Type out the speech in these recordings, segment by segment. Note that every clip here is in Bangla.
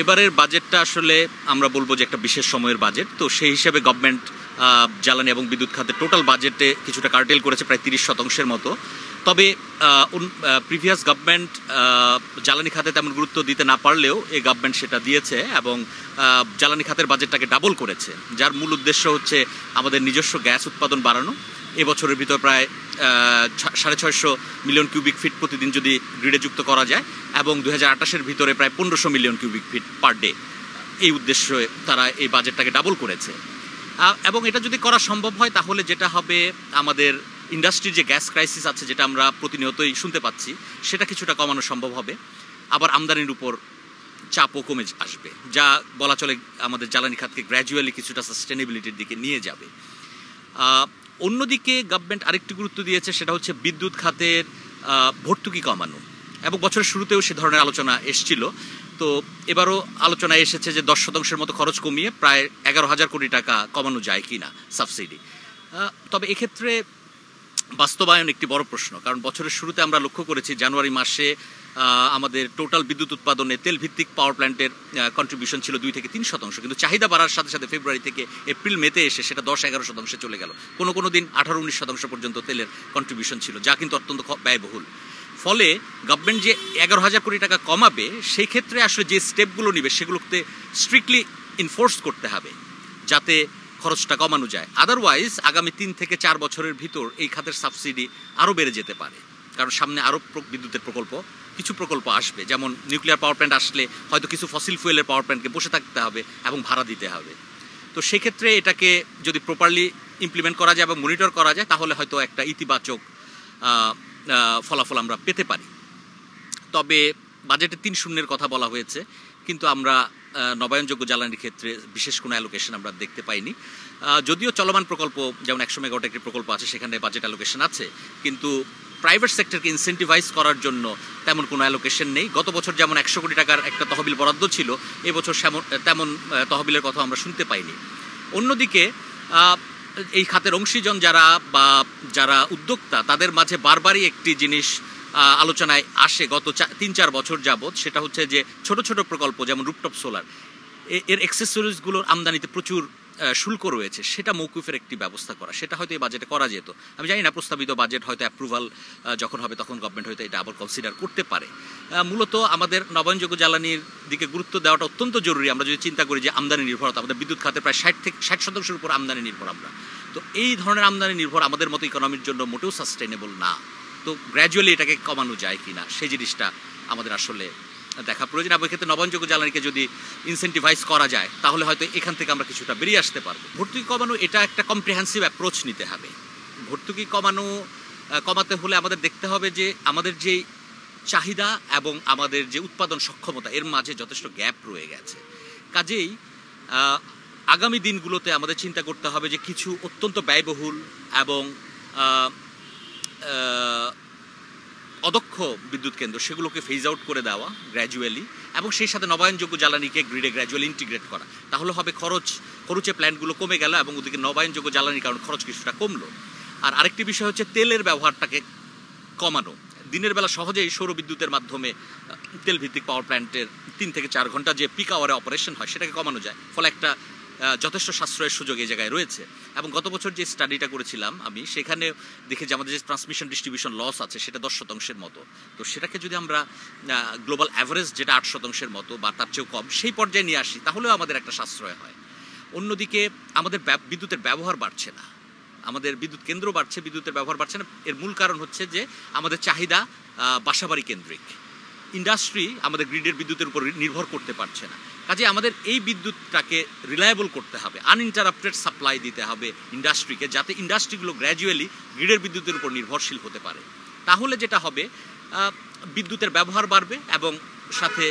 এবারের বাজেটটা আসলে আমরা বলবো যে একটা বিশেষ সময়ের বাজেট। তো সেই হিসেবে গভর্নমেন্ট জ্বালানি এবং বিদ্যুৎ খাতের টোটাল বাজেটে কিছুটা কার্টেল করেছে প্রায় 30% মতো। তবে প্রিভিয়াস গভর্নমেন্ট জ্বালানি খাতে তেমন গুরুত্ব দিতে না পারলেও এই গভর্নমেন্ট সেটা দিয়েছে এবং জ্বালানি খাতের বাজেটটাকে ডাবল করেছে, যার মূল উদ্দেশ্য হচ্ছে আমাদের নিজস্ব গ্যাস উৎপাদন বাড়ানো। এবছরের ভিতর প্রায় 650 মিলিয়ন কিউবিক ফিট প্রতিদিন যদি গ্রিডে যুক্ত করা যায় এবং 2028-এর ভিতরে প্রায় 1500 million cubic feet per day, এই উদ্দেশ্যে তারা এই বাজেটটাকে ডাবল করেছে। এবং এটা যদি করা সম্ভব হয় তাহলে যেটা হবে, আমাদের ইন্ডাস্ট্রির যে গ্যাস ক্রাইসিস আছে যেটা আমরা প্রতিনিয়তই শুনতে পাচ্ছি, সেটা কিছুটা কমানো সম্ভব হবে। আবার আমদানির উপর চাপও কমে আসবে, যা বলা চলে আমাদের জ্বালানি খাতকে গ্র্যাজুয়ালি কিছুটা সাস্টেনেবিলিটির দিকে নিয়ে যাবে। অন্যদিকে গভর্নমেন্ট আরেকটি গুরুত্ব দিয়েছে, সেটা হচ্ছে বিদ্যুৎ খাতের ভর্তুকি কমানো, এবং বছরের শুরুতেও সে ধরনের আলোচনা এসেছিল। তো এবারও আলোচনায় এসেছে যে 10% মতো খরচ কমিয়ে প্রায় 11,000 কোটি টাকা কমানো যায় কিনা সাবসিডি। তবে এক্ষেত্রে বাস্তবায়ন একটি বড় প্রশ্ন, কারণ বছরের শুরুতে আমরা লক্ষ্য করেছি জানুয়ারি মাসে আমাদের টোটাল বিদ্যুৎ উৎপাদনে তেল ভিত্তিক পাওয়ার প্ল্যান্টের কন্ট্রিবিউশন ছিল 2 থেকে 3%, কিন্তু চাহিদা বাড়ার সাথে সাথে ফেব্রুয়ারি থেকে এপ্রিল মেতে এসে সেটা 10-11% চলে গেল। কোনো দিন 18-19% পর্যন্ত তেলের কন্ট্রিবিউশন ছিল, যা কিন্তু অত্যন্ত ব্যয়বহুল। ফলে গভর্নমেন্ট যে 11,000 কোটি টাকা কমাবে, সেই ক্ষেত্রে আসলে যে স্টেপগুলো নেবে সেগুলোতে স্ট্রিক্টলি ইনফোর্স করতে হবে যাতে খরচটা কমানো যায়। আদারওয়াইজ আগামী 3 থেকে 4 বছরের ভিতর এই খাতের সাবসিডি আরও বেড়ে যেতে পারে, কারণ সামনে আরও বিদ্যুতের কিছু প্রকল্প আসবে। যেমন নিউক্লিয়ার পাওয়ার প্ল্যান্ট আসলে হয়তো কিছু ফসিল ফুয়েলের পাওয়ার প্ল্যান্টকে বসে থাকতে হবে এবং ভাড়া দিতে হবে। তো সেক্ষেত্রে এটাকে যদি প্রপারলি ইমপ্লিমেন্ট করা যায় এবং মনিটর করা যায়, তাহলে হয়তো একটা ইতিবাচক ফলাফল আমরা পেতে পারি। তবে বাজেটে 3-0-এর কথা বলা হয়েছে, কিন্তু আমরা নবায়নযোগ্য জ্বালানির ক্ষেত্রে বিশেষ কোনো অ্যালোকেশন আমরা দেখতে পাইনি। যদিও চলমান প্রকল্প যেমন 100 মেগাওয়াট একটি প্রকল্প আছে, সেখানে বাজেট অ্যালোকেশন আছে, কিন্তু প্রাইভেট সেক্টরকে ইনসেন্টিভাইজ করার জন্য তেমন কোনো অ্যালোকেশন নেই। গত বছর যেমন 100 কোটি টাকার একটা তহবিল বরাদ্দ ছিল, এবছর তেমন তহবিলের কথা আমরা শুনতে পাইনি। অন্যদিকে এই খাতের অংশীজন যারা উদ্যোক্তা, তাদের মাঝে বারবারই একটি জিনিস আলোচনায় আসে গত 3-4 বছর যাবৎ, সেটা হচ্ছে যে ছোট ছোট প্রকল্প যেমন রুফটপ সোলার, এর অ্যাক্সেসরিজগুলোর আমদানিতে প্রচুর শুল্ক রয়েছে, সেটা মৌকুফের একটি ব্যবস্থা করা, সেটা হয়তো এই বাজেটে করা যেত। আমি জানি না, প্রস্তাবিত বাজেট হয়তো অ্যাপ্রুভাল যখন হবে তখন গভর্নমেন্ট হয়তো এটা আবার কনসিডার করতে পারে। মূলত আমাদের নবায়নযোগ্য জ্বালানির দিকে গুরুত্ব দেওয়াটা অত্যন্ত জরুরি। আমরা যদি চিন্তা করি যে আমদানি নির্ভরতা, আমাদের বিদ্যুৎ খাতে প্রায় 60% উপর আমদানি নির্ভর আমরা, তো এই ধরনের আমদানি নির্ভর আমাদের মতো ইকোনমির জন্য মোটেও সাস্টেনেবল না। তো গ্র্যাজুয়ালি এটাকে কমানো যায় কিনা, সেই জিনিসটা আমাদের আসলে দেখা প্রয়োজন। এবং এক্ষেত্রে নবায়নযোগ্য জ্বালানিকে যদি ইনসেন্টিভাইজ করা যায়, তাহলে হয়তো এখান থেকে আমরা কিছুটা বেরিয়ে আসতে পারবো। ভর্তুকি কমানো, এটা একটা কম্প্রিহেন্সিভ অ্যাপ্রোচ নিতে হবে। ভর্তুকি কমাতে হলে আমাদের দেখতে হবে যে আমাদের যে চাহিদা এবং আমাদের যে উৎপাদন সক্ষমতা, এর মাঝে যথেষ্ট গ্যাপ রয়ে গেছে। কাজেই আগামী দিনগুলোতে আমাদের চিন্তা করতে হবে যে কিছু অত্যন্ত ব্যয়বহুল এবং অদক্ষ বিদ্যুৎ কেন্দ্র, সেগুলোকে ফেজ আউট করে দেওয়া গ্র্যাজুয়ালি, এবং সেই সাথে নবায়নযোগ্য জ্বালানিকে গ্রিডে গ্র্যাজুয়ালি ইন্টিগ্রেট করা। তাহলে হবে খরচে প্ল্যান্টগুলো কমে গেল এবং ওদিকে নবায়নযোগ্য জ্বালানির কারণে খরচ কিছুটা কমলো। আর আরেকটি বিষয় হচ্ছে তেলের ব্যবহারটাকে কমানো। দিনের বেলা সহজেই সৌর বিদ্যুতের মাধ্যমে তেল ভিত্তিক পাওয়ার প্ল্যান্টের 3 থেকে 4 ঘন্টা যে পিক আওয়ারে অপারেশন হয়, সেটাকে কমানো যায়। ফলে একটা যথেষ্ট সাশ্রয়ের সুযোগ এই জায়গায় রয়েছে। এবং গত বছর যে স্টাডিটা করেছিলাম আমি, সেখানে দেখে যে আমাদের যে ট্রান্সমিশন ডিস্ট্রিবিউশন লস আছে সেটা 10%-এর মতো। তো সেটাকে যদি আমরা গ্লোবাল অ্যাভারেজ যেটা 8%-এর মতো বা তার চেয়েও কম, সেই পর্যায়ে নিয়ে আসি, তাহলেও আমাদের একটা সাশ্রয় হয়। অন্যদিকে আমাদের বিদ্যুতের ব্যবহার বাড়ছে না, আমাদের বিদ্যুৎ কেন্দ্র বাড়ছে, বিদ্যুতের ব্যবহার বাড়ছে না। এর মূল কারণ হচ্ছে যে আমাদের চাহিদা বাসাবাড়ি কেন্দ্রিক। ইন্ডাস্ট্রি আমাদের গ্রিডের বিদ্যুতের উপর নির্ভর করতে পারছে না। কাজে আমাদের এই বিদ্যুৎটাকে রিলায়েবল করতে হবে, আনইন্টারাপ্টেড সাপ্লাই দিতে হবে ইন্ডাস্ট্রিকে, যাতে ইন্ডাস্ট্রিগুলো গ্র্যাজুয়ালি গ্রিডের বিদ্যুতের উপর নির্ভরশীল হতে পারে। তাহলে যেটা হবে, বিদ্যুতের ব্যবহার বাড়বে এবং সাথে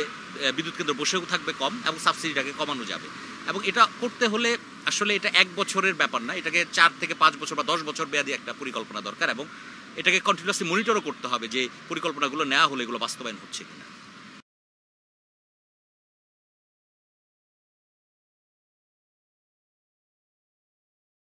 বিদ্যুৎ কেন্দ্র বসেও থাকবে কম, এবং সাবসিডিটাকে কমানো যাবে। এবং এটা করতে হলে আসলে এটা 1 বছরের ব্যাপার না, এটাকে 4 থেকে 5 বছর বা 10 বছর মেয়াদী একটা পরিকল্পনা দরকার, এবং এটাকে কন্টিনিউয়াসলি মনিটরও করতে হবে যে পরিকল্পনাগুলো নেওয়া হলে এগুলো বাস্তবায়ন হচ্ছে কিনা।